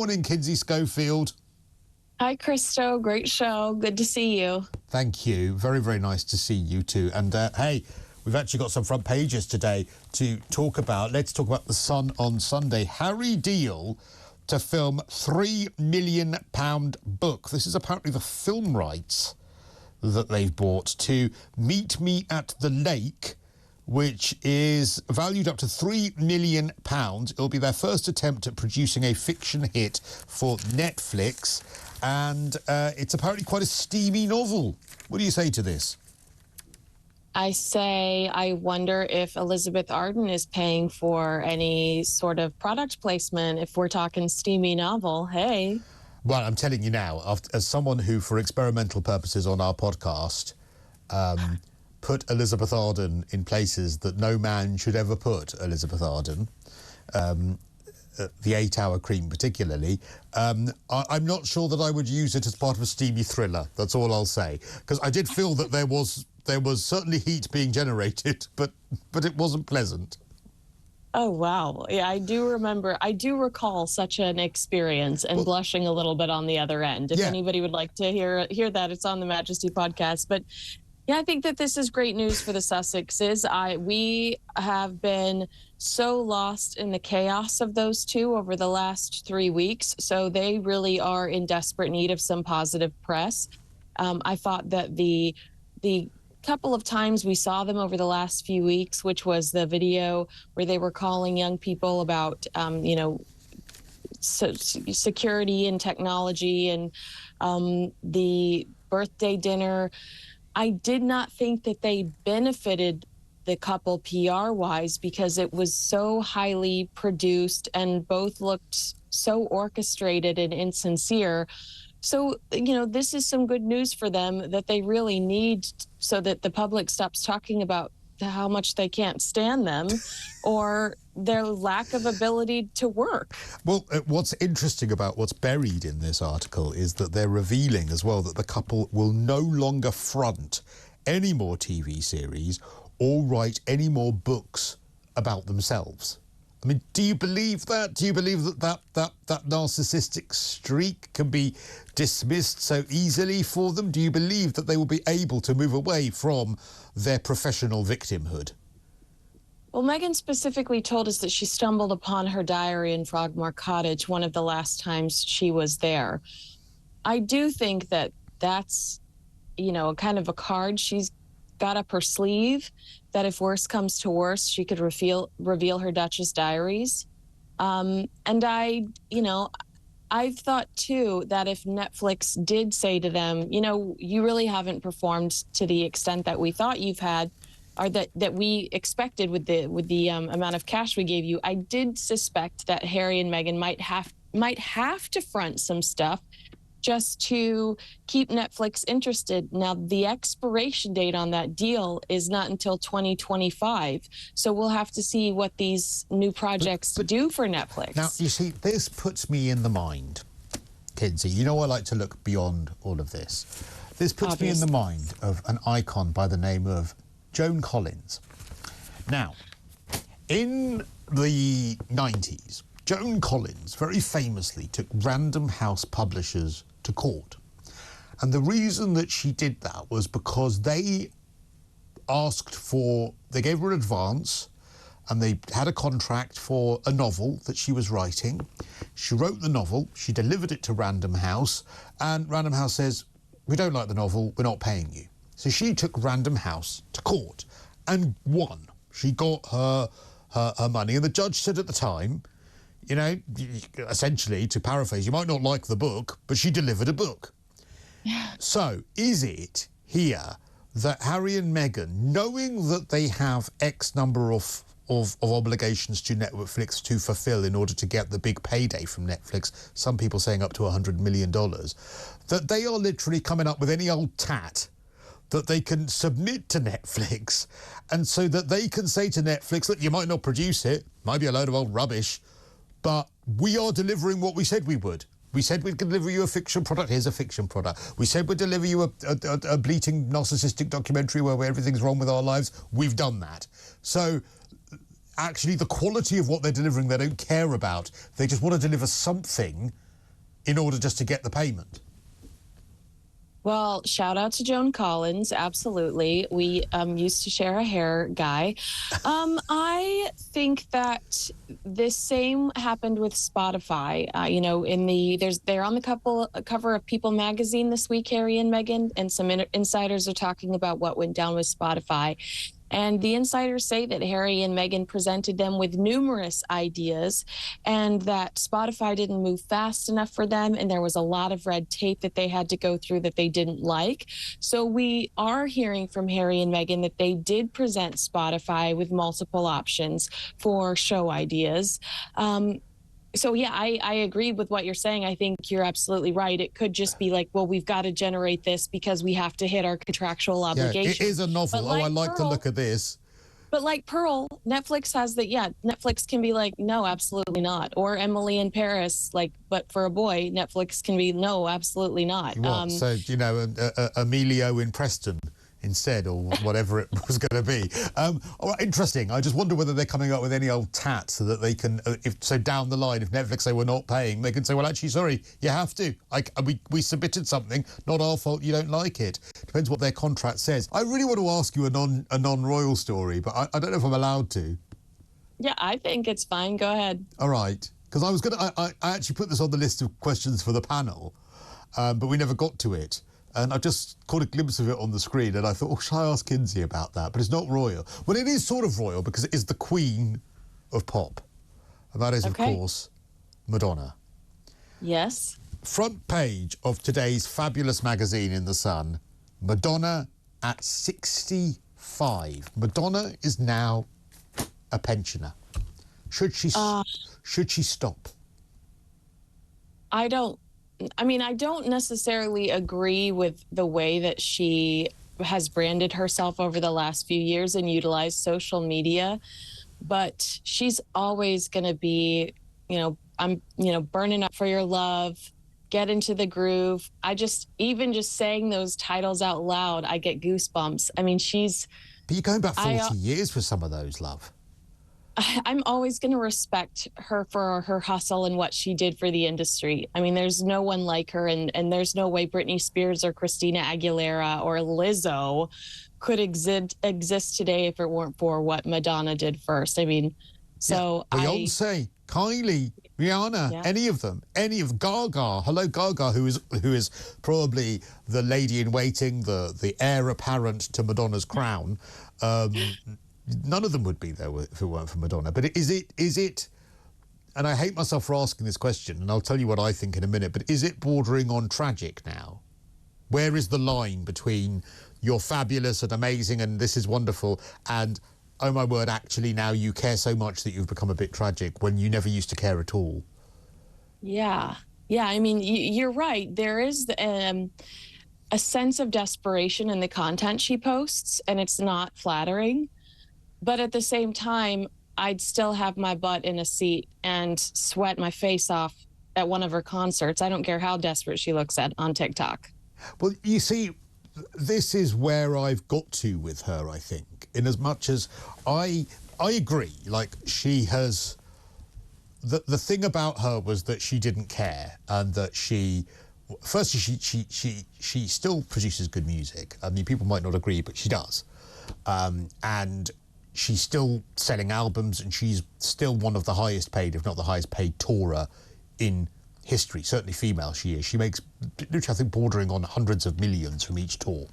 Morning, Kinsey Schofield. Hi, Cristo. Great show. Good to see you. Thank you. Very, very nice to see you too. And hey, we've actually got some front pages today to talk about. Let's talk about The Sun on Sunday. Harry deal to film £3 million book. This is apparently the film rights that they've bought to Meet Me at the Lake, which is valued up to £3 million. It'll be their first attempt at producing a fiction hit for Netflix, and it's apparently quite a steamy novel. What do you say to this? I say I wonder if Elizabeth Arden is paying for any sort of product placement if we're talking steamy novel. Hey. Well, I'm telling you now, as someone who, for experimental purposes on our podcast, put Elizabeth Arden in places that no man should ever put Elizabeth Arden, the 8-Hour Cream particularly, I'm not sure that I would use it as part of a steamy thriller. That's all I'll say. Because I did feel that there was certainly heat being generated, but it wasn't pleasant. Oh, wow. Yeah, I do recall such an experience and blushing a little bit on the other end. If anybody would like to hear that, it's on the Majesty podcast. But yeah, I think that this is great news for the Sussexes. We have been so lost in the chaos of those two over the last 3 weeks. So they really are in desperate need of some positive press. I thought that the couple of times we saw them over the last few weeks, which was the video where they were calling young people about, security and technology, and the birthday dinner. I did not think that they benefited the couple PR-wise because it was so highly produced and both looked so orchestrated and insincere. So, this is some good news for them that they really need so that the public stops talking about how much they can't stand them or their lack of ability to work. Well, what's interesting about what's buried in this article is that they're revealing as well that the couple will no longer front any more TV series or write any more books about themselves. I mean, do you believe that? Do you believe that narcissistic streak can be dismissed so easily for them? Do you believe that they will be able to move away from their professional victimhood? Well, Meghan specifically told us that she stumbled upon her diary in Frogmore Cottage one of the last times she was there. I do think that that's, kind of a card she's got up her sleeve, that if worse comes to worse, she could reveal her Duchess diaries. And I've thought too that if Netflix did say to them, you really haven't performed to the extent that we thought you've had, or that we expected with the amount of cash we gave you, I did suspect that Harry and Meghan might have to front some stuff just to keep Netflix interested. Now, the expiration date on that deal is not until 2025. So we'll have to see what these new projects do for Netflix. Now, you see, this puts me in the mind, Kinsey. I like to look beyond all of this. This puts me in the mind of an icon by the name of Joan Collins. Now, in the 90s, Joan Collins very famously took Random House publishers to court. And the reason that she did that was because they gave her an advance and they had a contract for a novel that she was writing. She wrote the novel, she delivered it to Random House, and Random House says, we don't like the novel, we're not paying you. So she took Random House to court and won. She got her money, and the judge said at the time, essentially, to paraphrase, you might not like the book, but she delivered a book. Yeah. So is it here that Harry and Meghan, knowing that they have X number of obligations to Netflix to fulfill in order to get the big payday from Netflix, some people saying up to $100 million, that they are literally coming up with any old tat that they can submit to Netflix, and so that they can say to Netflix, look, you might not produce it, might be a load of old rubbish, but we are delivering what we said we would. We said we'd deliver you a fiction product. Here's a fiction product. We said we'd deliver you a bleating narcissistic documentary where everything's wrong with our lives. We've done that. So actually the quality of what they're delivering they don't care about. They just want to deliver something in order just to get the payment? Well, shout out to Joan Collins. Absolutely. We used to share a hair guy. I think that the same happened with Spotify. You know, they're on the cover of People magazine this week, Harry and Meghan, and some insiders are talking about what went down with Spotify. And the insiders say that Harry and Meghan presented them with numerous ideas and that Spotify didn't move fast enough for them. And there was a lot of red tape that they had to go through that they didn't like. So we are hearing from Harry and Meghan that they did present Spotify with multiple options for show ideas. So, yeah, I agree with what you're saying. I think you're absolutely right. It could just be like, well, we've got to generate this because we have to hit our contractual obligations. Yeah, it is a novel. I like the look of this. But like Pearl, Netflix has that. Yeah, Netflix can be like, no, absolutely not. Or Emily in Paris, like, but for a boy, Netflix can be, no, absolutely not. So, you know, Emilio in Preston instead, or whatever it was going to be. All right, interesting. I just wonder whether they're coming up with any old tat so that they can, so down the line, if Netflix say we're not paying, they can say, well, actually, sorry, you have to. We submitted something, not our fault, you don't like it. Depends what their contract says. I really want to ask you a non-royal story, but I don't know if I'm allowed to. Yeah, I think it's fine. Go ahead. All right. Because I was going to, I actually put this on the list of questions for the panel, but we never got to it. And I just caught a glimpse of it on the screen and I thought, oh, shall I ask Kinsey about that? But it's not royal. Well, it is sort of royal because it is the queen of pop. And that is, of course, Madonna. Yes. Front page of today's fabulous magazine in The Sun, Madonna at 65. Madonna is now a pensioner. Should she stop? I don't necessarily agree with the way that she has branded herself over the last few years and utilized social media, but she's always going to be, burning up for your love, get into the groove. Even just saying those titles out loud, I get goosebumps. I mean, But you're going back 40 years for some of those, love. I'm always going to respect her for her hustle and what she did for the industry. I mean, there's no one like her, and there's no way Britney Spears or Christina Aguilera or Lizzo could exist today if it weren't for what Madonna did first. I mean, so Beyonce, Kylie, Rihanna, any of them, Gaga. Hello, Gaga, who is probably the lady in waiting, the heir apparent to Madonna's crown. None of them would be there if it weren't for Madonna. But is it, and I hate myself for asking this question, and I'll tell you what I think in a minute, but is it bordering on tragic now? Where is the line between you're fabulous and amazing and this is wonderful and, oh my word, actually now you care so much that you've become a bit tragic when you never used to care at all? Yeah. Yeah, I mean, you're right. There is a sense of desperation in the content she posts, and it's not flattering. But at the same time, I'd still have my butt in a seat and sweat my face off at one of her concerts. I don't care how desperate she looks on TikTok. Well, you see, this is where I've got to with her, I think, in as much as I agree. Like, she has... The thing about her was that she didn't care and that firstly, she still produces good music. I mean, people might not agree, but she does. And she's still selling albums and she's still one of the highest paid, if not the highest paid tourer in history. Certainly female she is. She makes, I think, bordering on hundreds of millions from each tour.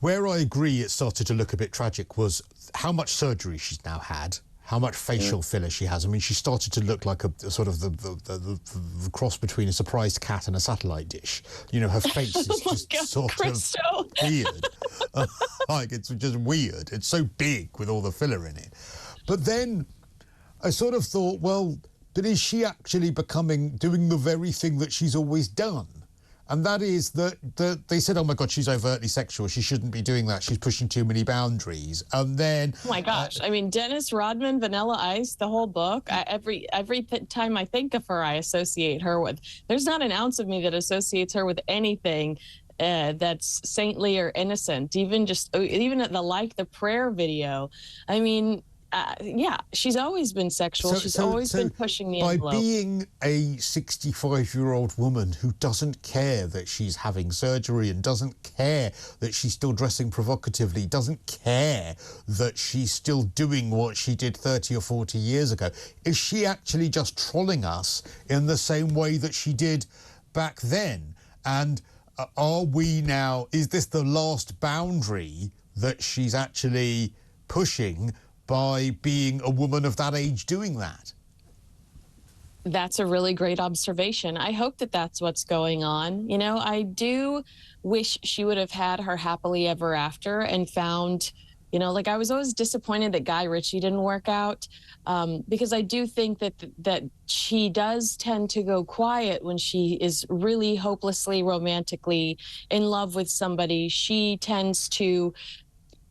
Where I agree it started to look a bit tragic was how much surgery she's now had, how much facial filler she has. I mean, she started to look like a sort of the cross between a surprised cat and a satellite dish. You know, her face is just sort Cristo. of weird. Like, it's just weird. It's so big with all the filler in it. But then I sort of thought, well, but is she actually doing the very thing that she's always done? And that is that they said, oh, my God, she's overtly sexual. She shouldn't be doing that. She's pushing too many boundaries. And then... Oh, my gosh. I mean, Dennis Rodman, Vanilla Ice, the whole book, every time I think of her, I associate her with... There's not an ounce of me that associates her with anything that's saintly or innocent. Even at the Like the Prayer video. I mean... yeah, she's always been sexual. She's always been pushing the envelope. By being a 65-year-old woman who doesn't care that she's having surgery and doesn't care that she's still dressing provocatively, doesn't care that she's still doing what she did 30 or 40 years ago, is she actually just trolling us in the same way that she did back then? And are we now, is this the last boundary that she's actually pushing by being a woman of that age doing that? That's a really great observation. I hope that that's what's going on. You know, I do wish she would have had her happily ever after and found, you know, like I was always disappointed that Guy Ritchie didn't work out, because I do think that she does tend to go quiet when she is really hopelessly romantically in love with somebody. She tends to,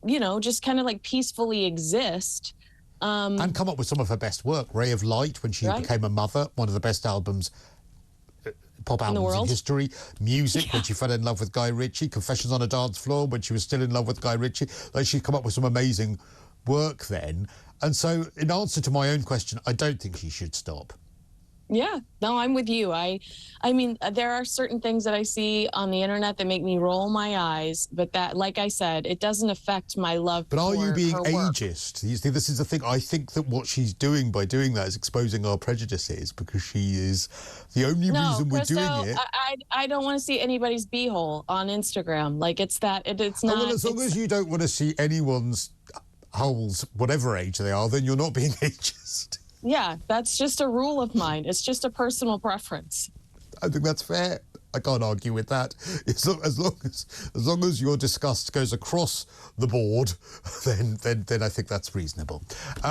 you know, just kind of like peacefully exist. And come up with some of her best work. Ray of Light, when she became a mother, one of the best albums, pop albums in history. Music, when she fell in love with Guy Ritchie. Confessions on a Dance Floor, when she was still in love with Guy Ritchie. Like, she'd come up with some amazing work then. And so, in answer to my own question, I don't think she should stop. Yeah, no, I'm with you. I mean, there are certain things that I see on the internet that make me roll my eyes, but that, like I said, it doesn't affect my love for her work. But are you being ageist? You see, this is the thing. I think that what she's doing by doing that is exposing our prejudices, because she is the only reason we're doing it. I don't want to see anybody's beehole on Instagram. Like, it's not. Well, as long as you don't want to see anyone's holes, whatever age they are, then you're not being ageist. Yeah, that's just a rule of mine. It's just a personal preference. I think that's fair. I can't argue with that. As long as your disgust goes across the board, then I think that's reasonable.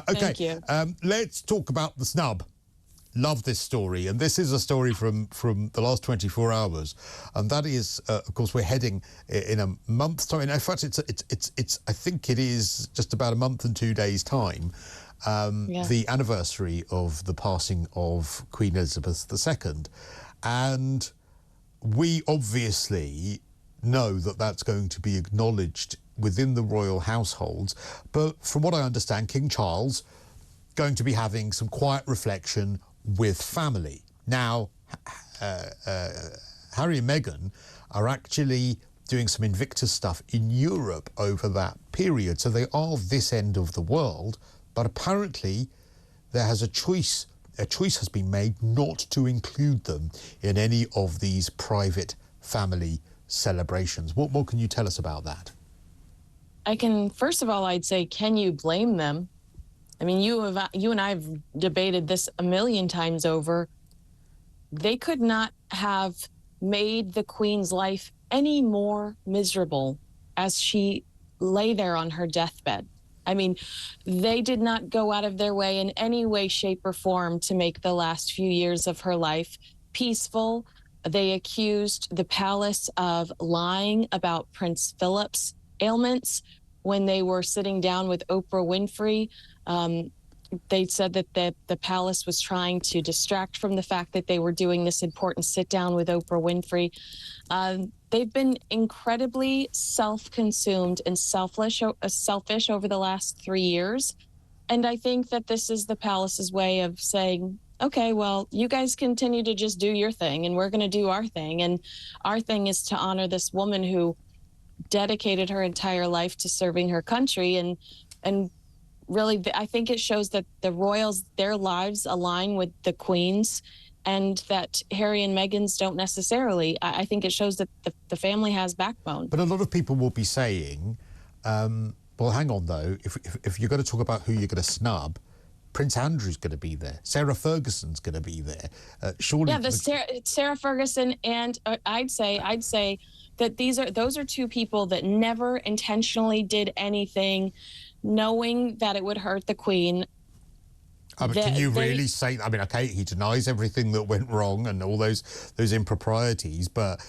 Okay, thank you. Let's talk about the snub. Love this story, and this is a story from the last 24 hours, and that is, of course, we're heading in a month's time. In fact, it's I think it is just about a month and 2 days' time. The anniversary of the passing of Queen Elizabeth II. And we obviously know that that's going to be acknowledged within the royal households. But from what I understand, King Charles going to be having some quiet reflection with family. Now, Harry and Meghan are actually doing some Invictus stuff in Europe over that period. So they are this end of the world. But apparently there has a choice has been made not to include them in any of these private family celebrations. What more can you tell us about that? First of all, I'd say, can you blame them? I mean, you and I have debated this a million times over. They could not have made the Queen's life any more miserable as she lay there on her deathbed. I mean, they did not go out of their way in any way, shape, or form to make the last few years of her life peaceful. They accused the palace of lying about Prince Philip's ailments when they were sitting down with Oprah Winfrey. They said that the palace was trying to distract from the fact that they were doing this important sit down with Oprah Winfrey. They've been incredibly self-consumed and selfish over the last 3 years. And I think that this is the palace's way of saying, okay, well, you guys continue to just do your thing and we're going to do our thing. And our thing is to honor this woman who dedicated her entire life to serving her country. And really, I think it shows that the royals, their lives align with the Queen's, and that Harry and Meghan's don't necessarily. I think it shows that the family has backbone. But a lot of people will be saying, well, hang on, though, if you're going to talk about who you're going to snub, Prince Andrew's going to be there. Sarah Ferguson's going to be there. Surely, yeah, Sarah Ferguson, and I'd say that those are two people that never intentionally did anything, knowing that it would hurt the Queen. But can you really say? I mean, okay, he denies everything that went wrong and all those improprieties, but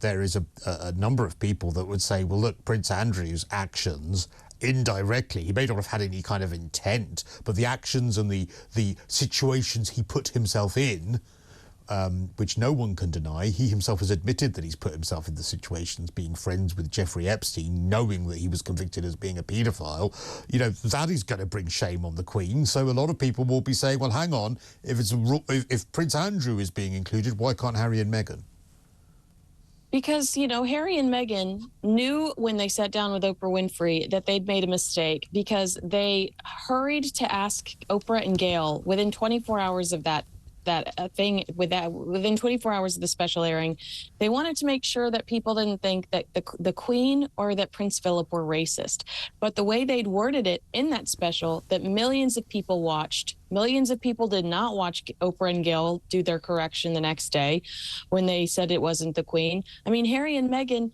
there is a number of people that would say, well, look, Prince Andrew's actions indirectly, he may not have had any kind of intent, but the actions and the situations he put himself in which no one can deny. He himself has admitted that he's put himself in the situations being friends with Jeffrey Epstein, knowing that he was convicted as being a paedophile. You know, that is going to bring shame on the Queen. So a lot of people will be saying, well, hang on, if Prince Andrew is being included, why can't Harry and Meghan? Because, you know, Harry and Meghan knew when they sat down with Oprah Winfrey that they'd made a mistake, because they hurried to ask Oprah and Gayle within 24 hours of within 24 hours of the special airing. They wanted to make sure that people didn't think that the Queen or that Prince Philip were racist. But the way they'd worded it in that special that millions of people watched, millions of people did not watch Oprah and Gayle do their correction the next day when they said it wasn't the Queen. I mean, Harry and Meghan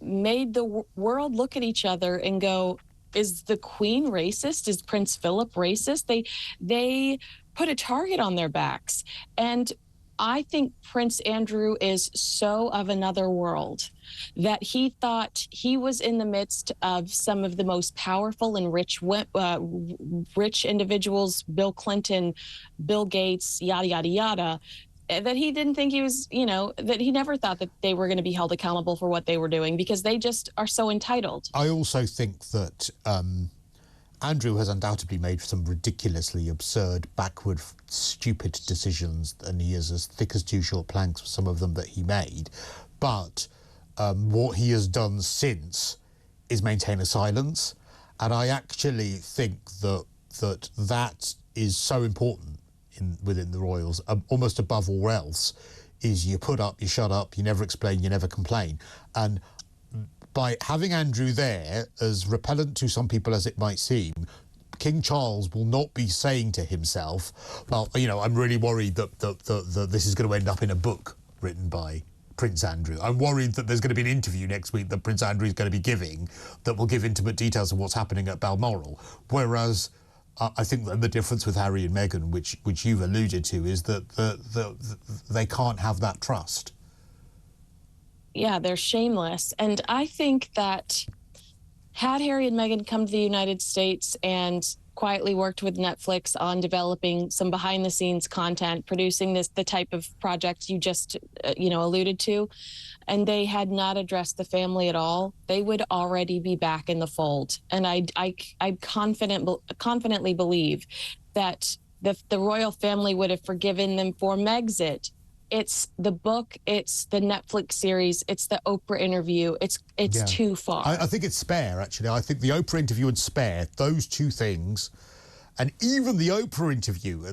made the world look at each other and go, is the Queen racist? Is Prince Philip racist? They put a target on their backs. And I think Prince Andrew is so of another world that he thought he was in the midst of some of the most powerful and rich individuals, Bill Clinton, Bill Gates, yada, yada, yada, that he didn't think he was, you know, that he never thought that they were going to be held accountable for what they were doing, because they just are so entitled. I also think that Andrew has undoubtedly made some ridiculously absurd, backward, stupid decisions, and he is as thick as two short planks for some of them that he made. But what he has done since is maintain a silence. And I actually think that is so important within the royals, almost above all else, is you put up, you shut up, you never explain, you never complain. And by having Andrew there, as repellent to some people as it might seem, King Charles will not be saying to himself, well, you know, I'm really worried that this is going to end up in a book written by Prince Andrew. I'm worried that there's going to be an interview next week that Prince Andrew is going to be giving that will give intimate details of what's happening at Balmoral. Whereas I think that the difference with Harry and Meghan, which you've alluded to, is that they can't have that trust. Yeah, they're shameless. And I think that had Harry and Meghan come to the United States and quietly worked with Netflix on developing some behind the scenes content, producing the type of project you just, alluded to, and they had not addressed the family at all, they would already be back in the fold. And I confidently believe that the royal family would have forgiven them for Megxit. It's the book, it's the Netflix series, it's the Oprah interview. It's too far. I think it's Spare, actually. I think the Oprah interview and Spare, those two things, and even the Oprah interview,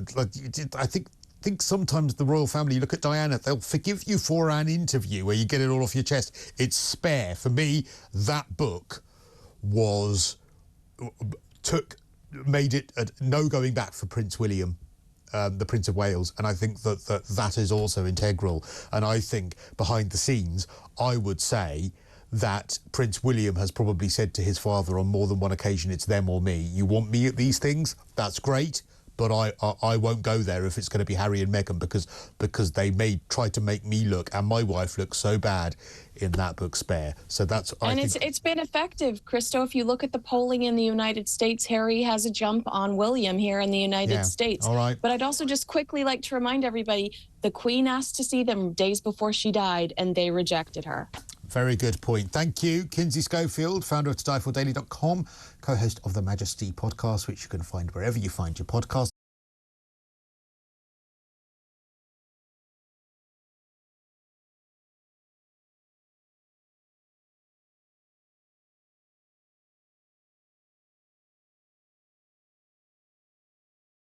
I think sometimes the royal family, you look at Diana, they'll forgive you for an interview where you get it all off your chest. It's Spare. For me, that book made it no going back for Prince William, the Prince of Wales, and I think that is also integral. And I think behind the scenes, I would say that Prince William has probably said to his father on more than one occasion, it's them or me. You want me at these things? That's great, but I won't go there if it's going to be Harry and Meghan, because they try to make me look and my wife look so bad in that book Spare. So that's it's been effective, Cristo. If you look at the polling in the United States, Harry has a jump on William here in the United States. All right. But I'd also just quickly like to remind everybody, the Queen asked to see them days before she died, and they rejected her. Very good point. Thank you, Kinsey Schofield, founder of ToDieForDaily.com, co-host of the Majesty podcast, which you can find wherever you find your podcast.